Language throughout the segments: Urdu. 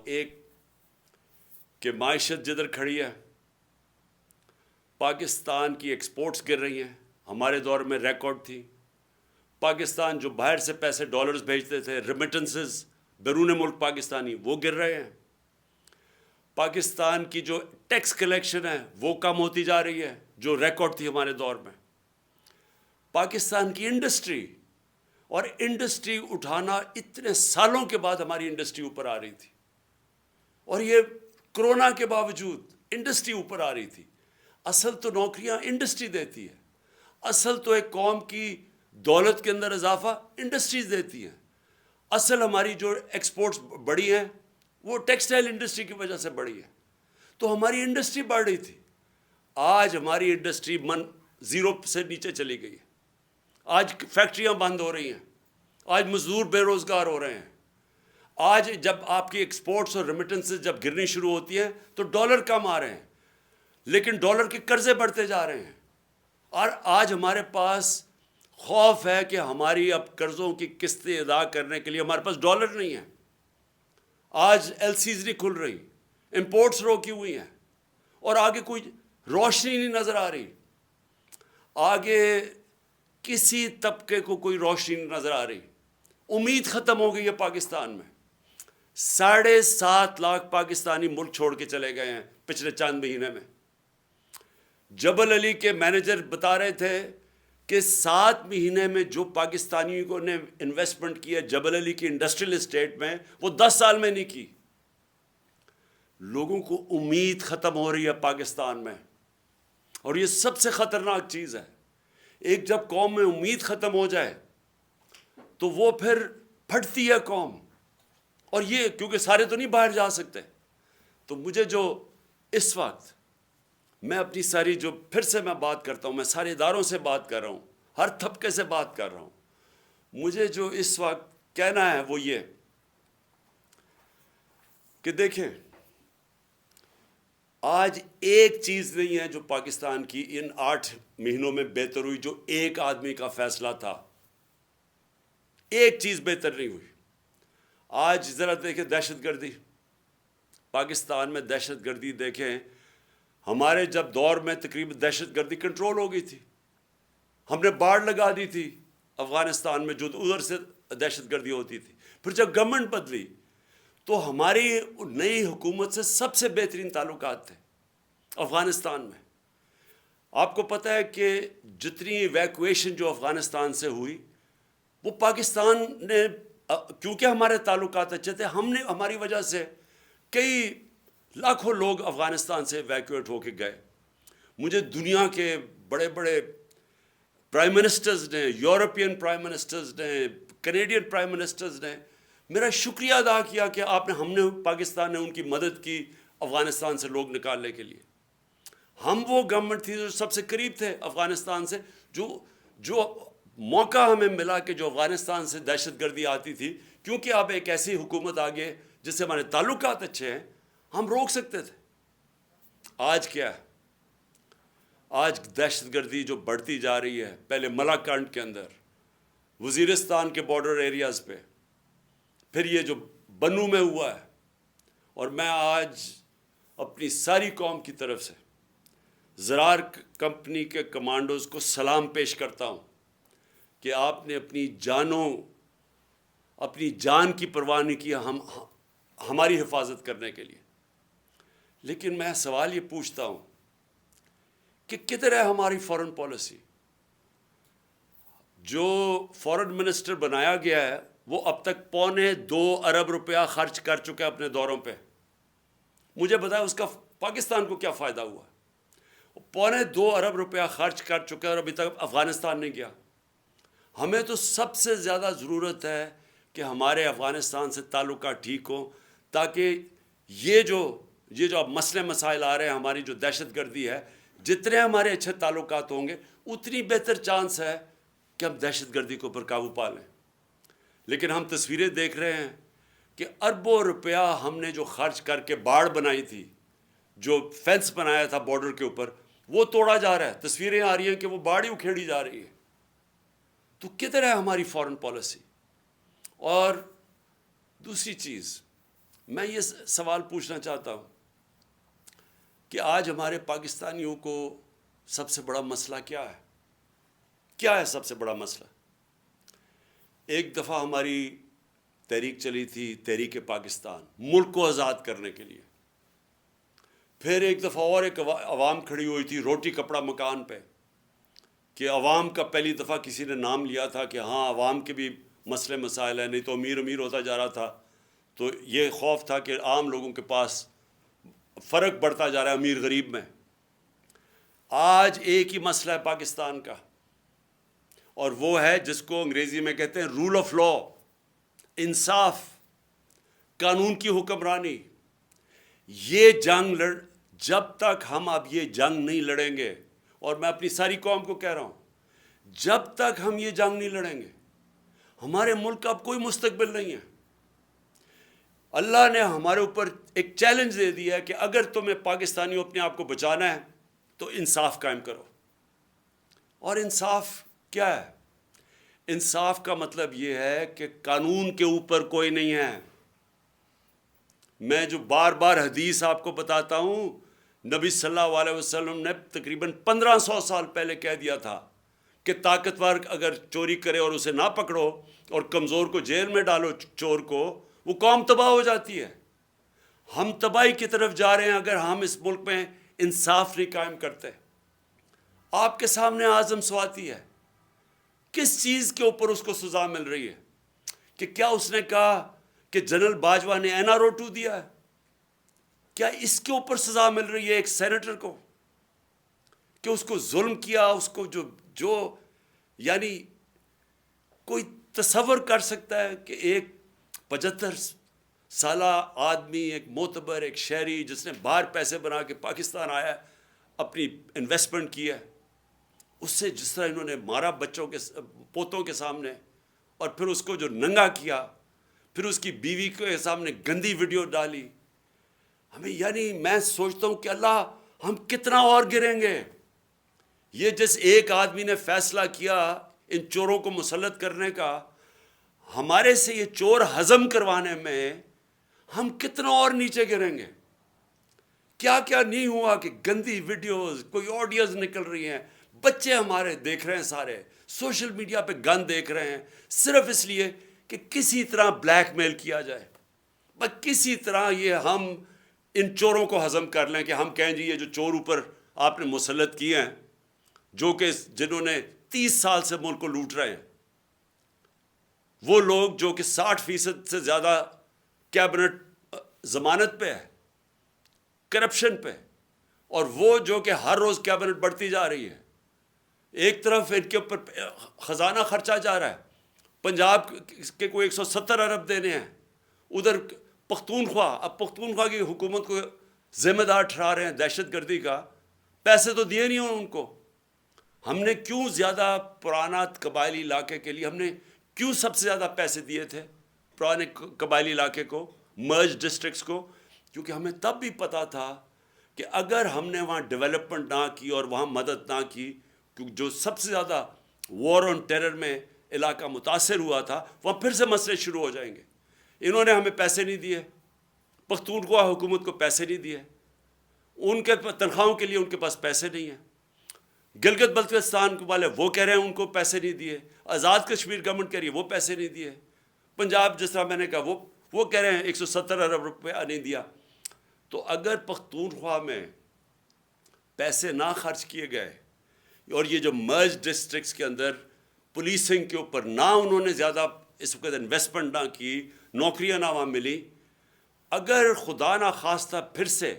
ایک کہ معیشت جدھر کھڑی ہے، پاکستان کی ایکسپورٹس گر رہی ہیں، ہمارے دور میں ریکارڈ تھی۔ پاکستان جو باہر سے پیسے ڈالرز بھیجتے تھے، ریمیٹنسز بیرون ملک پاکستانی، وہ گر رہے ہیں۔ پاکستان کی جو ٹیکس کلیکشن ہے وہ کم ہوتی جا رہی ہے، جو ریکارڈ تھی ہمارے دور میں۔ پاکستان کی انڈسٹری، اور انڈسٹری اٹھانا اتنے سالوں کے بعد ہماری انڈسٹری اوپر آ رہی تھی، اور یہ کرونا کے باوجود انڈسٹری اوپر آ رہی تھی۔ اصل تو نوکریاں انڈسٹری دیتی ہے، اصل تو ایک قوم کی دولت کے اندر اضافہ انڈسٹریز دیتی ہیں۔ اصل ہماری جو ایکسپورٹس بڑھی ہیں وہ ٹیکسٹائل انڈسٹری کی وجہ سے بڑھی ہے، تو ہماری انڈسٹری بڑھ رہی تھی۔ آج ہماری انڈسٹری زیرو سے نیچے چلی گئی ہے، آج فیکٹریاں بند ہو رہی ہیں، آج مزدور بے روزگار ہو رہے ہیں۔ آج جب آپ کی ایکسپورٹس اور ریمیٹنسز جب گرنی شروع ہوتی ہیں تو ڈالر کم آ رہے ہیں، لیکن ڈالر کے قرضے بڑھتے جا رہے ہیں، اور آج ہمارے پاس خوف ہے کہ ہماری اب قرضوں کی قسطیں ادا کرنے کے لیے ہمارے پاس ڈالر نہیں ہے۔ آج ایل سیز نہیں کھل رہی، امپورٹس روکی ہوئی ہیں، اور آگے کوئی روشنی نہیں نظر آ رہی، آگے کسی طبقے کو کوئی روشنی نہیں نظر آ رہی۔ امید ختم ہو گئی ہے پاکستان میں۔ 7.5 لاکھ پاکستانی ملک چھوڑ کے چلے گئے ہیں پچھلے چند مہینے میں۔ جبل علی کے مینیجر بتا رہے تھے کہ 7 مہینے میں جو پاکستانیوں نے انویسٹمنٹ کی ہے جبل علی کی انڈسٹریل اسٹیٹ میں، وہ 10 سال میں نہیں کی۔ لوگوں کو امید ختم ہو رہی ہے پاکستان میں، اور یہ سب سے خطرناک چیز ہے۔ ایک جب قوم میں امید ختم ہو جائے تو وہ پھر پھٹتی ہے قوم، اور یہ کیونکہ سارے تو نہیں باہر جا سکتے۔ تو مجھے جو اس وقت میں اپنی ساری جو پھر سے میں بات کرتا ہوں، میں سارے اداروں سے بات کر رہا ہوں، ہر طبقے سے بات کر رہا ہوں، مجھے جو اس وقت کہنا ہے وہ یہ کہ دیکھیں، آج ایک چیز نہیں ہے جو پاکستان کی ان 8 مہینوں میں بہتر ہوئی، جو ایک آدمی کا فیصلہ تھا، ایک چیز بہتر نہیں ہوئی۔ آج ذرا دیکھیں دہشت گردی، پاکستان میں دہشت گردی دیکھیں، ہمارے جب دور میں تقریباً دہشت گردی کنٹرول ہو گئی تھی، ہم نے باڑ لگا دی تھی افغانستان میں جو ادھر سے دہشت گردی ہوتی تھی۔ پھر جب گورنمنٹ بدلی تو ہماری نئی حکومت سے سب سے بہترین تعلقات تھے افغانستان میں۔ آپ کو پتہ ہے کہ جتنی ایویکویشن جو افغانستان سے ہوئی، وہ پاکستان نے، کیونکہ ہمارے تعلقات اچھے تھے، ہم نے، ہماری وجہ سے کئی لاکھوں لوگ افغانستان سے ایویکویٹ ہو کے گئے۔ مجھے دنیا کے بڑے بڑے پرائم منسٹرز نے، یورپین پرائم منسٹرز نے، کینیڈین پرائم منسٹرز نے میرا شکریہ ادا کیا کہ ہم نے، پاکستان نے ان کی مدد کی افغانستان سے لوگ نکالنے کے لیے۔ ہم وہ گورنمنٹ تھی جو سب سے قریب تھے افغانستان سے، جو موقع ہمیں ملا کہ جو افغانستان سے دہشت گردی آتی تھی، کیونکہ اب ایک ایسی حکومت آگے جس سے ہمارے تعلقات اچھے ہیں، ہم روک سکتے تھے۔ آج کیا ہے؟ آج دہشت گردی جو بڑھتی جا رہی ہے، پہلے ملاکنڈ کے اندر، وزیرستان کے بارڈر ایریاز پہ، پھر یہ جو بنو میں ہوا ہے، اور میں آج اپنی ساری قوم کی طرف سے زرار کمپنی کے کمانڈوز کو سلام پیش کرتا ہوں کہ آپ نے اپنی جان کی پرواہ نہیں کی ہماری حفاظت کرنے کے لیے۔ لیکن میں سوال یہ پوچھتا ہوں کہ کدھر ہے ہماری فورن پالیسی؟ جو فورن منسٹر بنایا گیا ہے وہ اب تک 2.25 ارب روپیہ خرچ کر چکا ہے اپنے دوروں پہ۔ مجھے بتائیں اس کا پاکستان کو کیا فائدہ ہوا؟ 2.25 ارب روپیہ خرچ کر چکا ہے اور ابھی تک افغانستان نہیں گیا۔ ہمیں تو سب سے زیادہ ضرورت ہے کہ ہمارے افغانستان سے تعلقات ٹھیک ہوں، تاکہ یہ جو اب مسئلے مسائل آ رہے ہیں، ہماری جو دہشت گردی ہے، جتنے ہمارے اچھے تعلقات ہوں گے اتنی بہتر چانس ہے کہ ہم دہشت گردی کے اوپر قابو پا لیں۔ لیکن ہم تصویریں دیکھ رہے ہیں کہ اربوں روپیہ ہم نے جو خرچ کر کے باڑ بنائی تھی، جو فینس بنایا تھا بارڈر کے اوپر، وہ توڑا جا رہا ہے۔ تصویریں آ رہی ہیں کہ وہ باڑ ہی اکھیڑی جا رہی ہے۔ تو کدھر ہے ہماری فورن پالیسی؟ اور دوسری چیز، میں یہ سوال پوچھنا چاہتا ہوں کہ آج ہمارے پاکستانیوں کو سب سے بڑا مسئلہ کیا ہے؟ کیا ہے سب سے بڑا مسئلہ؟ ایک دفعہ ہماری تحریک چلی تھی، تحریک پاکستان، ملک کو آزاد کرنے کے لیے. پھر ایک دفعہ اور ایک عوام کھڑی ہوئی تھی روٹی کپڑا مکان پہ، کہ عوام کا پہلی دفعہ کسی نے نام لیا تھا کہ ہاں عوام کے بھی مسئلے مسائل ہیں، نہیں تو امیر امیر ہوتا جا رہا تھا. تو یہ خوف تھا کہ عام لوگوں کے پاس فرق بڑھتا جا رہا ہے امیر غریب میں. آج ایک ہی مسئلہ ہے پاکستان کا، اور وہ ہے جس کو انگریزی میں کہتے ہیں رول آف لا، انصاف، قانون کی حکمرانی. یہ جنگ جب تک ہم اب یہ جنگ نہیں لڑیں گے، اور میں اپنی ساری قوم کو کہہ رہا ہوں، جب تک ہم یہ جنگ نہیں لڑیں گے ہمارے ملک کا اب کوئی مستقبل نہیں ہے. اللہ نے ہمارے اوپر ایک چیلنج دے دیا ہے کہ اگر تمہیں پاکستانیوں اپنے آپ کو بچانا ہے تو انصاف قائم کرو. اور انصاف کیا ہے؟ انصاف کا مطلب یہ ہے کہ قانون کے اوپر کوئی نہیں ہے. میں جو بار بار حدیث آپ کو بتاتا ہوں، نبی صلی اللہ علیہ وسلم نے تقریباً 1500 سال پہلے کہہ دیا تھا کہ طاقتور اگر چوری کرے اور اسے نہ پکڑو اور کمزور کو جیل میں ڈالو، چور کو، وہ قوم تباہ ہو جاتی ہے. ہم تباہی کی طرف جا رہے ہیں اگر ہم اس ملک میں انصاف نہیں قائم کرتے. آپ کے سامنے اعظم سواتی ہے، کس چیز کے اوپر اس کو سزا مل رہی ہے؟ کہ کیا اس نے کہا کہ جنرل باجوہ نے اینا روٹو دیا ہے؟ کیا اس کے اوپر سزا مل رہی ہے ایک سینیٹر کو کہ اس کو ظلم کیا؟ اس کو جو یعنی کوئی تصور کر سکتا ہے کہ ایک 75 سالہ آدمی، ایک معتبر، ایک شہری جس نے باہر پیسے بنا کے پاکستان آیا ہے، اپنی انویسٹمنٹ کی ہے، اس سے جس طرح انہوں نے مارا بچوں کے پوتوں کے سامنے، اور پھر اس کو جو ننگا کیا، پھر اس کی بیوی کے سامنے گندی ویڈیو ڈالی. ہمیں یعنی میں سوچتا ہوں کہ اللہ ہم کتنا اور گریں گے. یہ جس ایک آدمی نے فیصلہ کیا ان چوروں کو مسلط کرنے کا، ہمارے سے یہ چور ہضم کروانے میں ہم کتنا اور نیچے گریں گے. کیا کیا نہیں ہوا کہ گندی ویڈیوز، کوئی آڈیوز نکل رہی ہیں، بچے ہمارے دیکھ رہے ہیں، سارے سوشل میڈیا پہ گند دیکھ رہے ہیں، صرف اس لیے کہ کسی طرح بلیک میل کیا جائے، بس کسی طرح یہ ہم ان چوروں کو ہضم کر لیں، کہ ہم کہیں جی یہ جو چور اوپر آپ نے مسلط کیے ہیں، جو کہ جنہوں نے 30 سال سے ملک کو لوٹ رہے ہیں، وہ لوگ جو کہ 60% سے زیادہ کیبنٹ ضمانت پہ ہے، کرپشن پہ، اور وہ جو کہ ہر روز کیبنٹ بڑھتی جا رہی ہے. ایک طرف ان کے اوپر خزانہ خرچہ جا رہا ہے، پنجاب کے کوئی 170 ارب دینے ہیں، ادھر پختونخوا، اب پختونخوا کی حکومت کو ذمہ دار ٹھہرا رہے ہیں دہشت گردی کا. پیسے تو دیے نہیں ان کو. ہم نے کیوں زیادہ پرانا قبائلی علاقے کے لیے ہم نے کیوں سب سے زیادہ پیسے دیے تھے پرانے قبائلی علاقے کو، مرج ڈسٹرکٹس کو؟ کیونکہ ہمیں تب بھی پتا تھا کہ اگر ہم نے وہاں ڈیولپمنٹ نہ کی اور وہاں مدد نہ کی، کیونکہ جو سب سے زیادہ وار آن ٹیرر میں علاقہ متاثر ہوا تھا، وہاں پھر سے مسئلے شروع ہو جائیں گے. انہوں نے ہمیں پیسے نہیں دیے، پختونخوا حکومت کو پیسے نہیں دیے، ان کے تنخواہوں کے لیے ان کے پاس پیسے نہیں ہیں. گلگت بلتستان والے وہ کہہ رہے ہیں ان کو پیسے نہیں دیے، آزاد کشمیر گورنمنٹ کہہ رہی ہے وہ پیسے نہیں دیے، پنجاب جس طرح میں نے کہا وہ کہہ رہے ہیں 170 ارب روپیہ نہیں دیا. تو اگر پختونخوا میں پیسے نہ خرچ کیے گئے، اور یہ جو مرج ڈسٹرکٹس کے اندر پولیسنگ کے اوپر نہ انہوں نے زیادہ اس وقت انویسٹمنٹ نہ کی، نوکریاں نہ وہاں ملی، اگر خدا نہ خواستہ پھر سے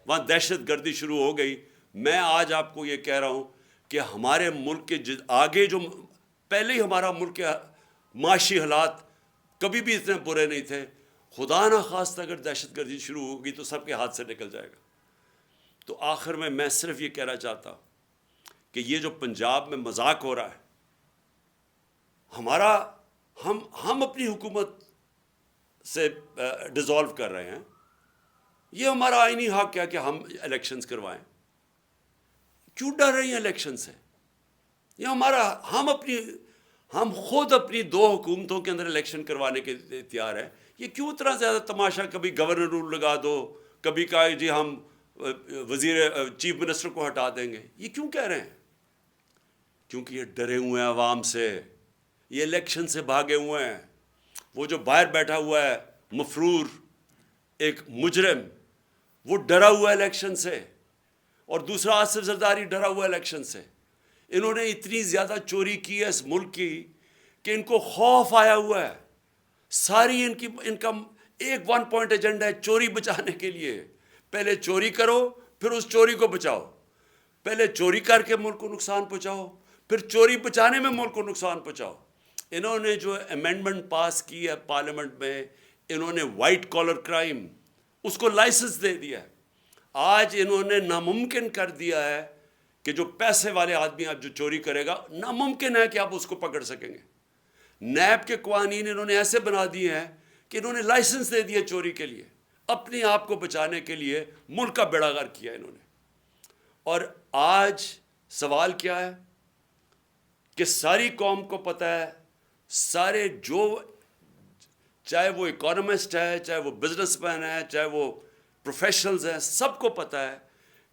وہاں دہشت گردی شروع ہو گئی، میں آج آپ کو یہ کہہ رہا ہوں کہ ہمارے ملک کے آگے جو پہلے ہی ہمارا ملک کے معاشی حالات کبھی بھی اتنے برے نہیں تھے، خدا نہ خواستہ اگر دہشت گردی شروع ہوگی تو سب کے ہاتھ سے نکل جائے گا. تو آخر میں صرف یہ کہنا چاہتا ہوں کہ یہ جو پنجاب میں مذاق ہو رہا ہے، ہمارا ہم اپنی حکومت سے ڈیزالو کر رہے ہیں، یہ ہمارا آئینی حق ہے کہ ہم الیکشنز کروائیں. کیوں ڈر رہی ہیں الیکشن سے؟ یہ ہم خود اپنی 2 حکومتوں کے اندر الیکشن کروانے کے تیار ہیں. یہ کیوں اتنا زیادہ تماشا؟ کبھی گورنر رول لگا دو، کبھی کہا جی ہم چیف منسٹر کو ہٹا دیں گے. یہ کیوں کہہ رہے ہیں؟ کیونکہ یہ ڈرے ہوئے ہیں عوام سے، یہ الیکشن سے بھاگے ہوئے ہیں. وہ جو باہر بیٹھا ہوا ہے مفرور ایک مجرم، وہ ڈرا ہوا ہے الیکشن سے، اور دوسرا آصف زرداری ڈرا ہوا ہے الیکشن سے. انہوں نے اتنی زیادہ چوری کی ہے اس ملک کی کہ ان کو خوف آیا ہوا ہے. ساری ان کا ایک 1 پوائنٹ ایجنڈا ہے چوری بچانے کے لیے. پہلے چوری کرو پھر اس چوری کو بچاؤ. پہلے چوری کر کے ملک کو نقصان پہنچاؤ، پھر چوری بچانے میں ملک کو نقصان پہنچاؤ. انہوں نے جو امینڈمنٹ پاس کی ہے پارلیمنٹ میں، انہوں نے وائٹ کالر کرائم اس کو لائسنس دے دیا ہے. آج انہوں نے ناممکن کر دیا ہے کہ جو پیسے والے آدمی آج جو چوری کرے گا، ناممکن ہے کہ آپ اس کو پکڑ سکیں گے. نیب کے قوانین انہوں نے ایسے بنا دیے ہیں کہ انہوں نے لائسنس دے دیا چوری کے لیے. اپنے آپ کو بچانے کے لیے ملک کا بیڑا غرق کیا انہوں نے. اور آج سوال کیا ہے کہ ساری قوم کو پتہ ہے، سارے جو چاہے وہ اکانومسٹ ہے، چاہے وہ بزنس مین ہے، چاہے وہ پروفیشنلز ہیں، سب کو پتہ ہے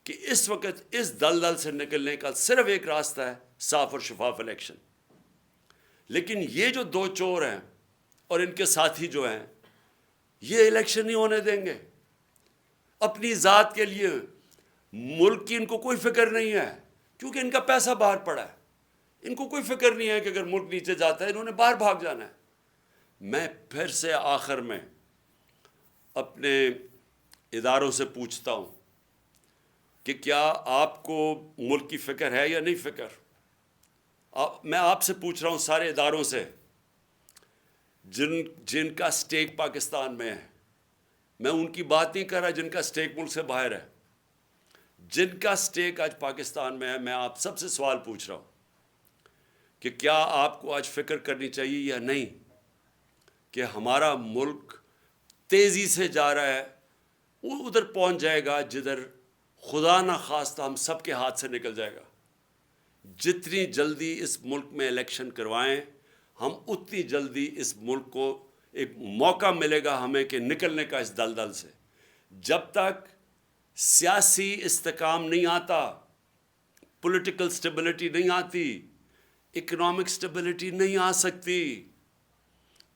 کہ اس وقت اس دلدل سے نکلنے کا صرف ایک راستہ ہے، صاف اور شفاف الیکشن. لیکن یہ جو دو چور ہیں اور ان کے ساتھی جو ہیں، یہ الیکشن نہیں ہونے دیں گے. اپنی ذات کے لیے ملک کی ان کو کوئی فکر نہیں ہے، کیونکہ ان کا پیسہ باہر پڑا ہے. ان کو کوئی فکر نہیں ہے کہ اگر ملک نیچے جاتا ہے انہوں نے باہر بھاگ جانا ہے. میں پھر سے آخر میں اپنے اداروں سے پوچھتا ہوں کہ کیا آپ کو ملک کی فکر ہے یا نہیں فکر؟ میں آپ سے پوچھ رہا ہوں، سارے اداروں سے جن کا سٹیک پاکستان میں ہے. میں ان کی بات نہیں کر رہا جن کا سٹیک ملک سے باہر ہے. جن کا سٹیک آج پاکستان میں ہے، میں آپ سب سے سوال پوچھ رہا ہوں کہ کیا آپ کو آج فکر کرنی چاہیے یا نہیں کہ ہمارا ملک تیزی سے جا رہا ہے، وہ ادھر پہنچ جائے گا جدھر خدا نہ خواستہ ہم سب کے ہاتھ سے نکل جائے گا. جتنی جلدی اس ملک میں الیکشن کروائیں ہم، اتنی جلدی اس ملک کو ایک موقع ملے گا ہمیں کہ نکلنے کا اس دلدل سے. جب تک سیاسی استحکام نہیں آتا، پولیٹیکل سٹیبلٹی نہیں آتی، اکنامک سٹیبلٹی نہیں آ سکتی.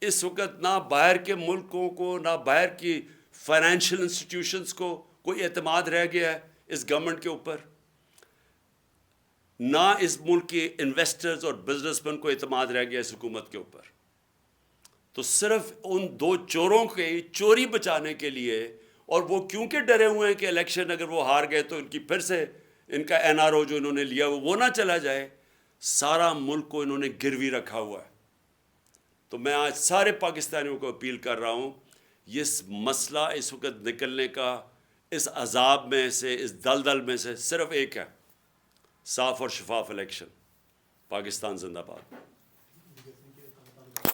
اس وقت نہ باہر کے ملکوں کو، نہ باہر کی فائنینشیل انسٹیٹیوشنز کو کوئی اعتماد رہ گیا ہے اس گورنمنٹ کے اوپر، نہ اس ملک کے انویسٹرز اور بزنس مین کو اعتماد رہ گیا اس حکومت کے اوپر. تو صرف ان دو چوروں کے چوری بچانے کے لیے، اور وہ کیونکہ ڈرے ہوئے ہیں کہ الیکشن اگر وہ ہار گئے تو ان کی پھر سے ان کا NRO جو انہوں نے لیا وہ نہ چلا جائے، سارا ملک کو انہوں نے گروی رکھا ہوا ہے. تو میں آج سارے پاکستانیوں کو اپیل کر رہا ہوں، یہ مسئلہ اس وقت نکلنے کا اس عذاب میں سے، اس دلدل میں سے صرف ایک ہے، صاف اور شفاف الیکشن. پاکستان زندہ باد.